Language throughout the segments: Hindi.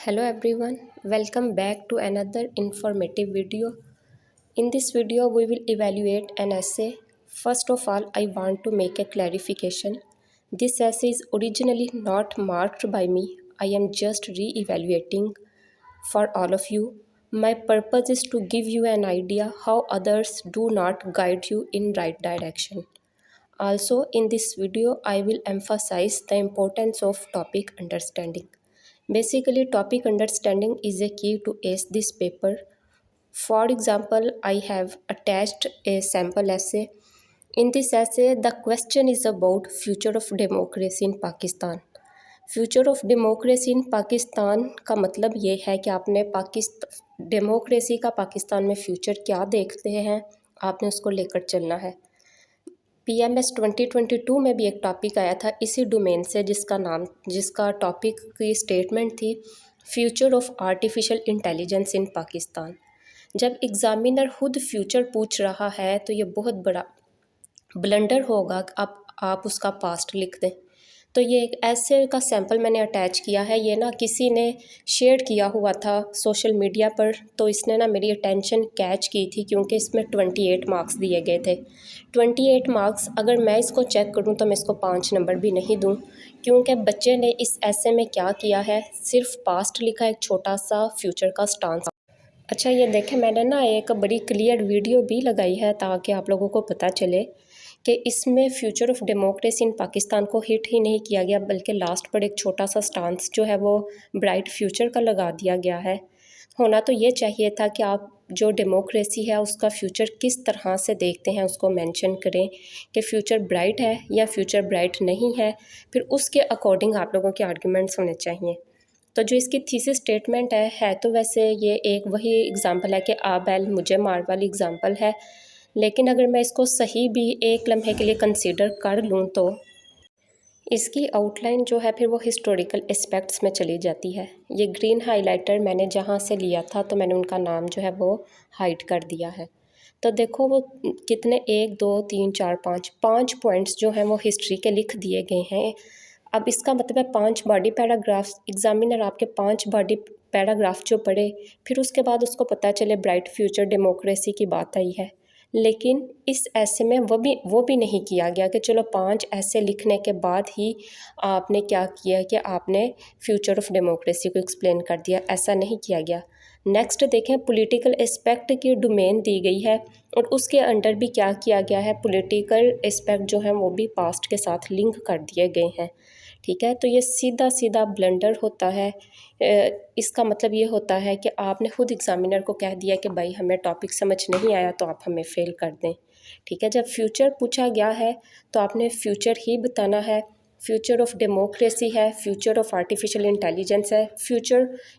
Hello everyone, welcome back to another informative video. In this video, we will evaluate an essay. First of all, I want to make a clarification. This essay is originally not marked by me. I am just re-evaluating for all of you. My purpose is to give you an idea how others do not guide you in right direction. Also, in this video, I will emphasize the importance of topic understanding. Basically, topic understanding is a key to ace this paper. For example, I have attached a sample essay. In this essay, the question is about future of democracy in Pakistan. Future of democracy in Pakistan का मतलब ये है कि आपने पाकिस्तान डेमोक्रेसी का पाकिस्तान में फ्यूचर क्या देखते हैं, आपने उसको लेकर चलना है। PMS 2022 में भी एक टॉपिक आया था इसी डोमेन से जिसका टॉपिक की स्टेटमेंट थी फ्यूचर ऑफ आर्टिफिशियल इंटेलिजेंस इन पाकिस्तान। जब एग्ज़ामिनर खुद फ्यूचर पूछ रहा है तो ये बहुत बड़ा ब्लंडर होगा कि आप उसका पास्ट लिख दें। तो ये एक ऐसे का सैंपल मैंने अटैच किया है। ये ना किसी ने शेयर किया हुआ था सोशल मीडिया पर, तो इसने ना मेरी अटेंशन कैच की थी क्योंकि इसमें 28 मार्क्स दिए गए थे। 28 मार्क्स अगर मैं इसको चेक करूं तो मैं इसको 5 नंबर भी नहीं दूं, क्योंकि बच्चे ने इस ऐसे में क्या किया है, सिर्फ पास्ट लिखा, एक छोटा सा फ्यूचर का स्टांस। अच्छा ये देखें, मैंने ना एक बड़ी क्लियर वीडियो भी लगाई है ताकि आप लोगों को पता चले कि इसमें future of democracy in Pakistan को हिट ही नहीं किया गया, बल्कि लास्ट पर एक छोटा सा स्टांस जो है वो ब्राइट फ्यूचर का लगा दिया गया है। होना तो ये चाहिए था कि आप जो डेमोक्रेसी है उसका फ्यूचर किस तरह से देखते हैं उसको मेंशन करें कि फ्यूचर ब्राइट है या फ्यूचर ब्राइट नहीं है, फिर उसके अकॉर्डिंग आप लोगों के आर्ग्यूमेंट्स होने चाहिए। तो जो इसकी थीसिस स्टेटमेंट है तो वैसे ये एक वही एग्ज़ाम्पल है कि आ बैल मुझे मार वाली एग्ज़ाम्पल है, लेकिन अगर मैं इसको सही भी एक लम्हे के लिए कंसीडर कर लूँ तो इसकी आउटलाइन जो है फिर वो हिस्टोरिकल एस्पेक्ट्स में चली जाती है। ये ग्रीन हाइलाइटर मैंने जहाँ से लिया था तो मैंने उनका नाम जो है वो हाइड कर दिया है। तो देखो वो कितने 1 2 3 4 5 पॉइंट्स जो हैं वो हिस्ट्री के लिख दिए गए हैं। अब इसका मतलब है 5 बॉडी पैराग्राफ्स, एग्जामिनर आपके 5 बॉडी पैराग्राफ जो पढ़े फिर उसके बाद उसको पता चले ब्राइट फ्यूचर डेमोक्रेसी की बात आई है। लेकिन इस ऐसे में वो भी नहीं किया गया कि चलो 5 ऐसे लिखने के बाद ही आपने क्या किया कि आपने फ्यूचर ऑफ डेमोक्रेसी को एक्सप्लेन कर दिया, ऐसा नहीं किया गया। नेक्स्ट देखें, पॉलिटिकल एस्पेक्ट की डोमेन दी गई है और उसके अंडर भी क्या किया गया है, पॉलिटिकल एस्पेक्ट जो है वो भी पास्ट के साथ लिंक कर दिए गए हैं। ठीक है, तो ये सीधा सीधा ब्लंडर होता है। इसका मतलब ये होता है कि आपने खुद एग्ज़ामिनर को कह दिया कि भाई हमें टॉपिक समझ नहीं आया तो आप हमें फ़ेल कर दें। ठीक है, जब फ्यूचर पूछा गया है तो आपने फ्यूचर ही बताना है। फ्यूचर ऑफ डेमोक्रेसी है, फ्यूचर ऑफ आर्टिफिशियल इंटेलिजेंस है,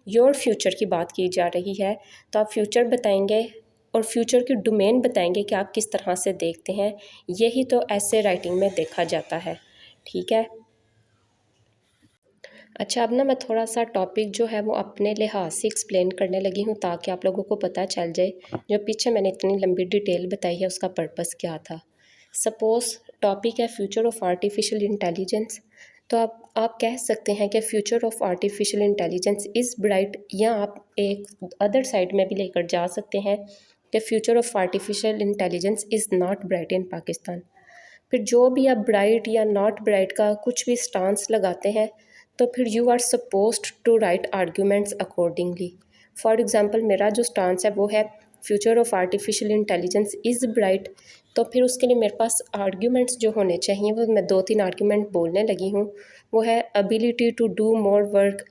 योर फ्यूचर की बात की जा रही है, तो आप फ्यूचर बताएंगे और फ्यूचर की डोमेन बताएंगे कि आप किस तरह से देखते हैं। यही तो ऐसे राइटिंग में देखा जाता है। ठीक है, अच्छा अब ना मैं थोड़ा सा टॉपिक जो है वो अपने लिहाज से एक्सप्लेन करने लगी हूँ ताकि आप लोगों को पता चल जाए जो पीछे मैंने इतनी लंबी डिटेल बताई है उसका पर्पस क्या था। सपोज़ टॉपिक है फ्यूचर ऑफ आर्टिफिशियल इंटेलिजेंस, तो आप कह सकते हैं कि future of artificial intelligence is bright, या आप एक अदर साइड में भी लेकर जा सकते हैं कि future of artificial intelligence is not bright in Pakistan. फिर जो भी आप ब्राइट या नॉट ब्राइट का कुछ भी स्टांस लगाते हैं तो फिर you are supposed to write arguments accordingly. For example मेरा जो स्टांस है वो है future of artificial intelligence is bright, तो फिर उसके लिए मेरे पास आर्ग्यूमेंट्स जो होने चाहिए वो मैं 2-3 आर्ग्यूमेंट बोलने लगी हूँ। वो है ability to do more work,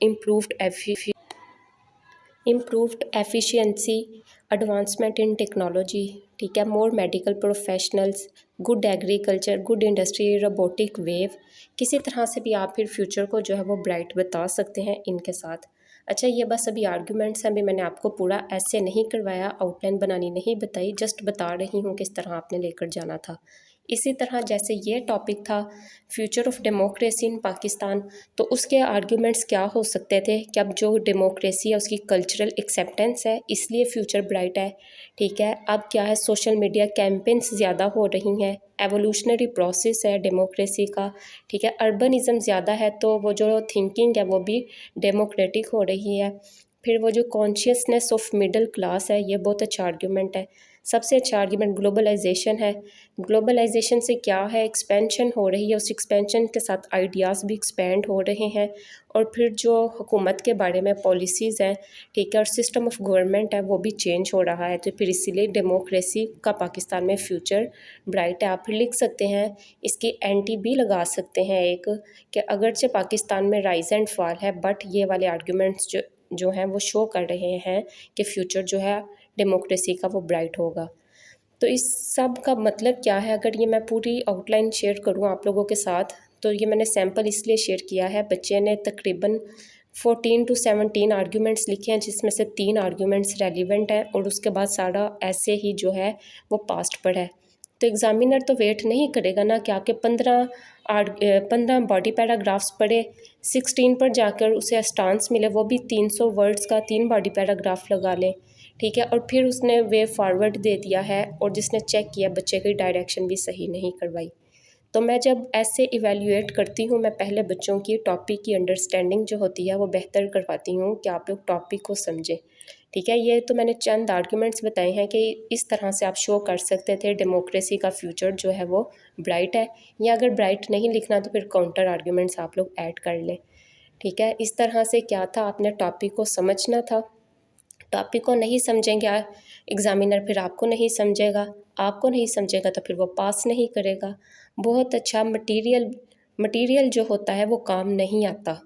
improved efficiency, advancement in technology, ठीक है, more medical professionals, good agriculture, good industry, robotic wave. किसी तरह से भी आप फिर फ्यूचर को जो है वो ब्राइट बता सकते हैं इनके साथ। अच्छा ये बस अभी आर्ग्यूमेंट्स हैं, अभी मैंने आपको पूरा ऐसे नहीं करवाया, आउटलाइन बनानी नहीं बताई, जस्ट बता रही हूँ किस तरह आपने लेकर जाना था। इसी तरह जैसे ये टॉपिक था future of democracy in Pakistan, तो उसके आर्ग्यूमेंट्स क्या हो सकते थे कि अब जो डेमोक्रेसी है उसकी कल्चरल एक्सेप्टेंस है इसलिए फ्यूचर ब्राइट है। ठीक है, अब क्या है, सोशल मीडिया कैंपेन्स ज़्यादा हो रही हैं, एवोल्यूशनरी प्रोसेस है डेमोक्रेसी का। ठीक है, अर्बनिज़म ज़्यादा है तो वो जो थिंकिंग है वो भी डेमोक्रेटिक हो रही है। फिर वो जो कॉन्शियसनेस ऑफ मिडिल क्लास है, ये बहुत अच्छा आर्ग्यूमेंट है। सबसे अच्छा आर्ग्यूमेंट ग्लोबलाइजेशन है। ग्लोबलाइजेशन से क्या है, एक्सपेंशन हो रही है, उस एक्सपेंशन के साथ आइडियाज़ भी एक्सपेंड हो रहे हैं। और फिर जो हुकूमत के बारे में पॉलिसीज़ हैं, ठीक है, और सिस्टम ऑफ गवर्नमेंट है वो भी चेंज हो रहा है। तो फिर इसीलिए डेमोक्रेसी का पाकिस्तान में फ्यूचर ब्राइट है। आप फिर लिख सकते हैं, इसकी एंटी भी लगा सकते हैं एक, कि अगरचे पाकिस्तान में राइज एंड फॉल है बट ये वाले आर्ग्यूमेंट्स जो हैं वो शो कर रहे हैं कि फ्यूचर जो है डेमोक्रेसी का वो ब्राइट होगा। तो इस सब का मतलब क्या है, अगर ये मैं पूरी आउटलाइन शेयर करूँ आप लोगों के साथ, तो ये मैंने सैम्पल इसलिए शेयर किया है, बच्चे ने तकरीबन 14 to 17 आर्ग्यूमेंट्स लिखे हैं जिसमें से 3 आर्ग्यूमेंट्स रेलिवेंट है और उसके बाद सारा ऐसे ही जो है वो पास्ट पर है। तो एग्ज़ामिनर तो वेट नहीं करेगा ना कि आके 15 बॉडी पैराग्राफ्स पढ़े, 16 पर जाकर उसे स्टांस मिले, वो भी 300 वर्ड्स का 3 बॉडी पैराग्राफ लगा लें। ठीक है, और फिर उसने वे फॉरवर्ड दे दिया है और जिसने चेक किया बच्चे की डायरेक्शन भी सही नहीं करवाई। तो मैं जब ऐसे इवैल्यूएट करती हूँ, मैं पहले बच्चों की टॉपिक की अंडरस्टैंडिंग जो होती है वो बेहतर करवाती हूँ कि आप लोग टॉपिक को समझें। ठीक है, ये तो मैंने चंद आर्ग्यूमेंट्स बताए हैं कि इस तरह से आप शो कर सकते थे डेमोक्रेसी का फ्यूचर जो है वो ब्राइट है, या अगर ब्राइट नहीं लिखना तो फिर काउंटर आर्ग्यूमेंट्स आप लोग ऐड कर लें। ठीक है, इस तरह से क्या था, आपने टॉपिक को समझना था। टॉपिक को नहीं समझेंगे एग्ज़ामिनर फिर आपको नहीं समझेगा, आपको नहीं समझेगा तो फिर वो पास नहीं करेगा। बहुत अच्छा मटेरियल जो होता है वो काम नहीं आता,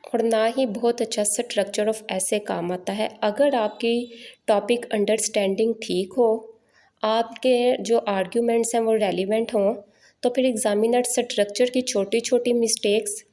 और ना ही बहुत अच्छा स्ट्रक्चर ऑफ ऐसे काम आता है। अगर आपकी टॉपिक अंडरस्टैंडिंग ठीक हो, आपके जो आर्ग्यूमेंट्स हैं वो रेलिवेंट हों, तो फिर एग्ज़ामिनर स्ट्रक्चर की छोटी छोटी मिस्टेक्स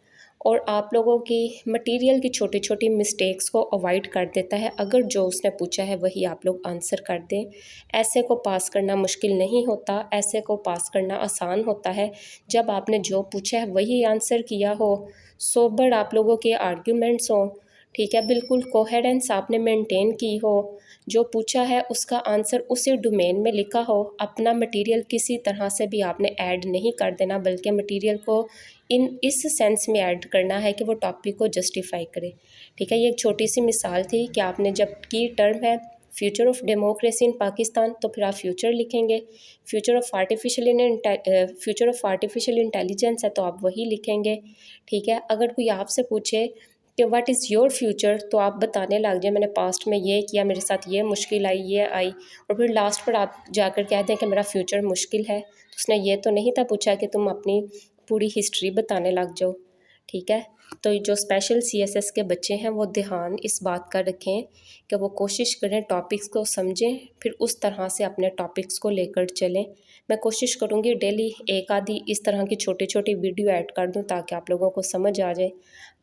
और आप लोगों की मटेरियल की छोटी छोटी मिस्टेक्स को अवॉइड कर देता है। अगर जो उसने पूछा है वही आप लोग आंसर कर दें, ऐसे को पास करना मुश्किल नहीं होता, ऐसे को पास करना आसान होता है जब आपने जो पूछा है वही आंसर किया हो, सोबर आप लोगों के आर्ग्यूमेंट्स हों, ठीक है, बिल्कुल कोहेरेंस आपने मेंटेन की हो, जो पूछा है उसका आंसर उसी डोमेन में लिखा हो, अपना मटेरियल किसी तरह से भी आपने ऐड नहीं कर देना बल्कि मटेरियल को इस सेंस में ऐड करना है कि वो टॉपिक को जस्टिफाई करे। ठीक है, ये एक छोटी सी मिसाल थी कि आपने जब की टर्म है future of democracy in Pakistan, तो फिर आप फ्यूचर लिखेंगे। फ्यूचर ऑफ आर्टिफिशियल इंटेलिजेंस है तो आप वही लिखेंगे। ठीक है, अगर कोई आपसे पूछे कि व्हाट इज़ योर फ्यूचर, तो आप बताने लग जाए मैंने पास्ट में ये किया, मेरे साथ ये मुश्किल आई, ये आई, और फिर लास्ट पर आप जाकर कह दें कि मेरा फ्यूचर मुश्किल है, तो उसने ये तो नहीं था पूछा कि तुम अपनी पूरी हिस्ट्री बताने लग जाओ। ठीक है, तो जो स्पेशल CSS के बच्चे हैं वो ध्यान इस बात का रखें कि वो कोशिश करें टॉपिक्स को समझें, फिर उस तरह से अपने टॉपिक्स को लेकर चलें। मैं कोशिश करूँगी डेली एक आधी इस तरह की छोटी छोटी वीडियो ऐड कर दूँ ताकि आप लोगों को समझ आ जाए।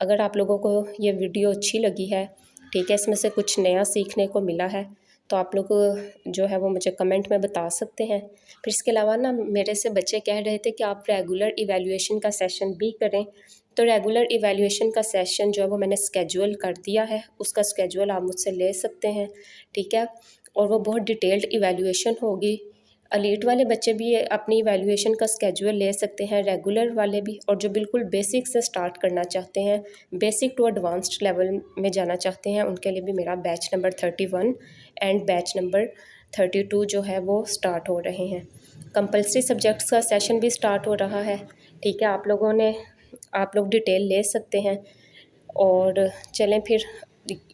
अगर आप लोगों को ये वीडियो अच्छी लगी है, ठीक है, इसमें से कुछ नया सीखने को मिला है, तो आप लोग जो है वो मुझे कमेंट में बता सकते हैं। फिर इसके अलावा ना मेरे से बच्चे कह रहे थे कि आप रेगुलर इवैल्यूएशन का सेशन भी करें, तो रेगुलर इवैल्यूएशन का सेशन जो है वो मैंने स्केड्यूल कर दिया है, उसका स्केड्यूल आप मुझसे ले सकते हैं। ठीक है, और वो बहुत डिटेल्ड इवैल्यूएशन होगी। एलीट वाले बच्चे भी अपनी इवैल्यूएशन का स्केड्यूल ले सकते हैं, रेगुलर वाले भी, और जो बिल्कुल बेसिक से स्टार्ट करना चाहते हैं, बेसिक टू एडवांस्ड लेवल में जाना चाहते हैं, उनके लिए भी मेरा batch number 31 and batch number 32 जो है वो स्टार्ट हो रहे हैं। कंपल्सरी सब्जेक्ट्स का सेशन भी स्टार्ट हो रहा है। ठीक है, आप लोग डिटेल ले सकते हैं। और चलें फिर,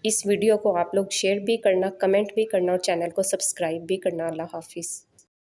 इस वीडियो को आप लोग शेयर भी करना, कमेंट भी करना और चैनल को सब्सक्राइब भी करना। अल्लाह हाफिज़।